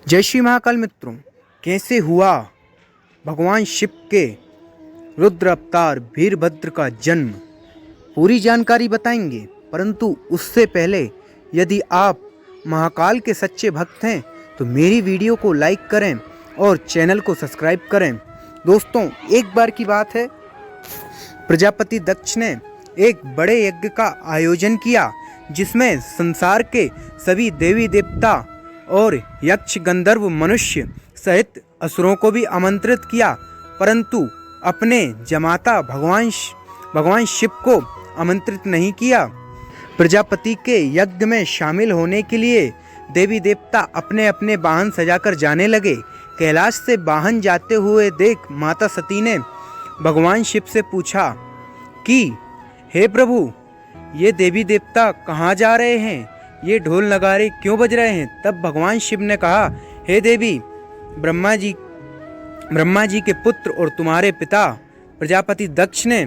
जय श्री महाकाल मित्रों, कैसे हुआ भगवान शिव के रुद्र अवतार वीरभद्र का जन्म, पूरी जानकारी बताएंगे। परंतु उससे पहले यदि आप महाकाल के सच्चे भक्त हैं तो मेरी वीडियो को लाइक करें और चैनल को सब्सक्राइब करें। दोस्तों, एक बार की बात है, प्रजापति दक्ष ने एक बड़े यज्ञ का आयोजन किया जिसमें संसार के सभी देवी देवता और यक्ष गंधर्व मनुष्य सहित असुरों को भी आमंत्रित किया, परंतु अपने जमाता भगवान शिव को आमंत्रित नहीं किया। प्रजापति के यज्ञ में शामिल होने के लिए देवी देवता अपने अपने वाहन सजाकर जाने लगे। कैलाश से वाहन जाते हुए देख माता सती ने भगवान शिव से पूछा कि हे प्रभु, ये देवी देवता कहाँ जा रहे हैं, ये ढोल नगाड़े क्यों बज रहे हैं। तब भगवान शिव ने कहा, हे देवी, ब्रह्मा जी के पुत्र और तुम्हारे पिता प्रजापति दक्ष ने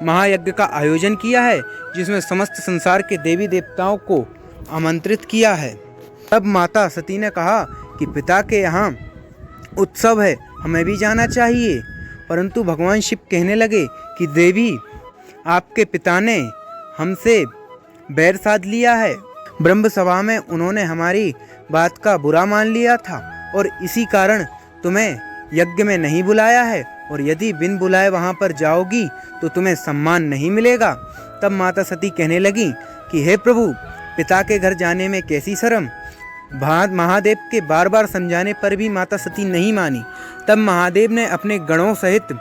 महायज्ञ का आयोजन किया है जिसमें समस्त संसार के देवी देवताओं को आमंत्रित किया है। तब माता सती ने कहा कि पिता के यहाँ उत्सव है, हमें भी जाना चाहिए। परंतु भगवान शिव कहने लगे कि देवी, आपके पिता ने हमसे बैर साध लिया है। ब्रह्म सभा में उन्होंने हमारी बात का बुरा मान लिया था और इसी कारण तुम्हें यज्ञ में नहीं बुलाया है, और यदि बिन बुलाए वहां पर जाओगी तो तुम्हें सम्मान नहीं मिलेगा। तब माता सती कहने लगी कि हे प्रभु, पिता के घर जाने में कैसी शर्म। महादेव के बार बार समझाने पर भी माता सती नहीं मानी। तब महादेव ने अपने गणों सहित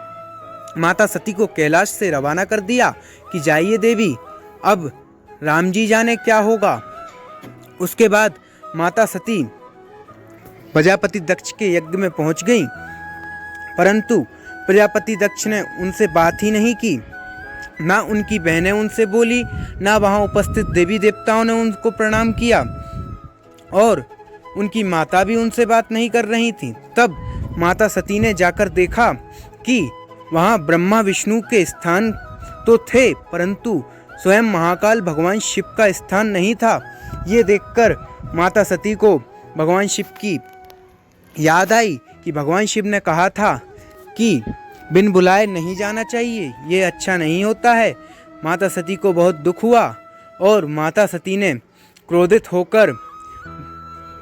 माता सती को कैलाश से रवाना कर दिया कि जाइए देवी, अब राम जी जाने क्या होगा। उसके बाद माता सती प्रजापति दक्ष के यज्ञ में पहुंच गईं, परंतु प्रजापति दक्ष ने उनसे बात ही नहीं की। ना उनकी बहनें उनसे बोली, ना वहां उपस्थित देवी देवताओं ने उनको प्रणाम किया, और उनकी माता भी उनसे बात नहीं कर रही थी। तब माता सती ने जाकर देखा कि वहां ब्रह्मा विष्णु के स्थान तो थे, परंतु स्वयं महाकाल भगवान शिव का स्थान नहीं था। ये देखकर माता सती को भगवान शिव की याद आई कि भगवान शिव ने कहा था कि बिन बुलाए नहीं जाना चाहिए, ये अच्छा नहीं होता है। माता सती को बहुत दुख हुआ और माता सती ने क्रोधित होकर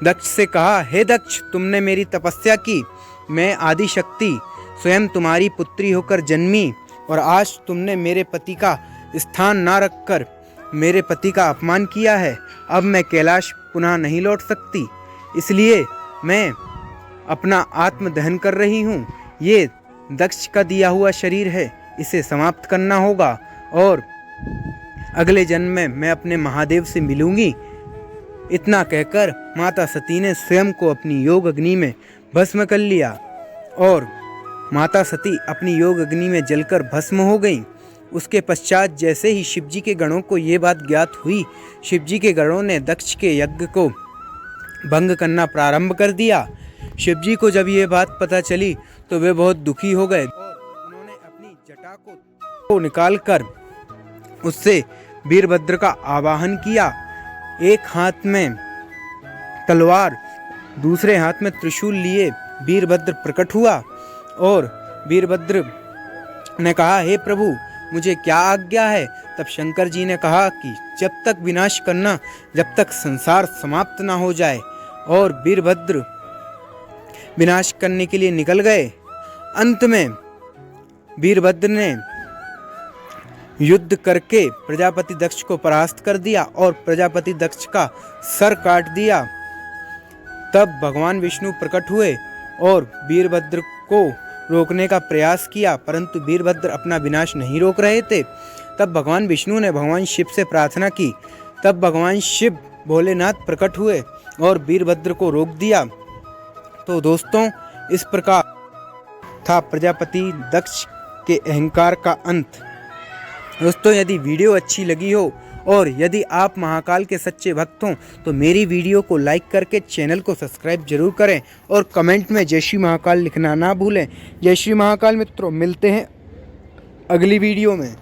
दक्ष से कहा, हे दक्ष, तुमने मेरी तपस्या की, मैं आदि शक्ति स्वयं तुम्हारी पुत्री होकर जन्मी, और आज तुमने मेरे पति का स्थान ना रखकर मेरे पति का अपमान किया है। अब मैं कैलाश पुनः नहीं लौट सकती, इसलिए मैं अपना आत्मदहन कर रही हूँ। ये दक्ष का दिया हुआ शरीर है, इसे समाप्त करना होगा, और अगले जन्म में मैं अपने महादेव से मिलूंगी। इतना कहकर माता सती ने स्वयं को अपनी योग अग्नि में भस्म कर लिया, और माता सती अपनी योग अग्नि में जलकर भस्म हो गई। उसके पश्चात जैसे ही शिवजी के गणों को ये बात ज्ञात हुई, शिवजी के गणों ने दक्ष के यज्ञ को भंग करना प्रारंभ कर दिया। शिवजी को जब ये बात पता चली तो वे बहुत दुखी हो गए और उन्होंने अपनी जटा को निकालकर उससे वीरभद्र का आवाहन किया। एक हाथ में तलवार, दूसरे हाथ में त्रिशूल लिए वीरभद्र प्रकट हुआ, और वीरभद्र ने कहा, हे प्रभु, मुझे क्या आज्ञा है। तब शंकर जी ने कहा कि जब तक विनाश करना, जब तक संसार समाप्त ना हो जाए। और वीरभद्र विनाश करने के लिए निकल गए। अंत में वीरभद्र ने युद्ध करके प्रजापति दक्ष को परास्त कर दिया और प्रजापति दक्ष का सर काट दिया। तब भगवान विष्णु प्रकट हुए और वीरभद्र को रोकने का प्रयास किया, परंतु वीरभद्र अपना विनाश नहीं रोक रहे थे। तब भगवान विष्णु ने भगवान शिव से प्रार्थना की। तब भगवान शिव भोलेनाथ प्रकट हुए और वीरभद्र को रोक दिया। तो दोस्तों, इस प्रकार था प्रजापति दक्ष के अहंकार का अंत। दोस्तों, यदि वीडियो अच्छी लगी हो और यदि आप महाकाल के सच्चे भक्त हों तो मेरी वीडियो को लाइक करके चैनल को सब्सक्राइब जरूर करें, और कमेंट में जय श्री महाकाल लिखना ना भूलें। जय श्री महाकाल मित्रों, मिलते हैं अगली वीडियो में।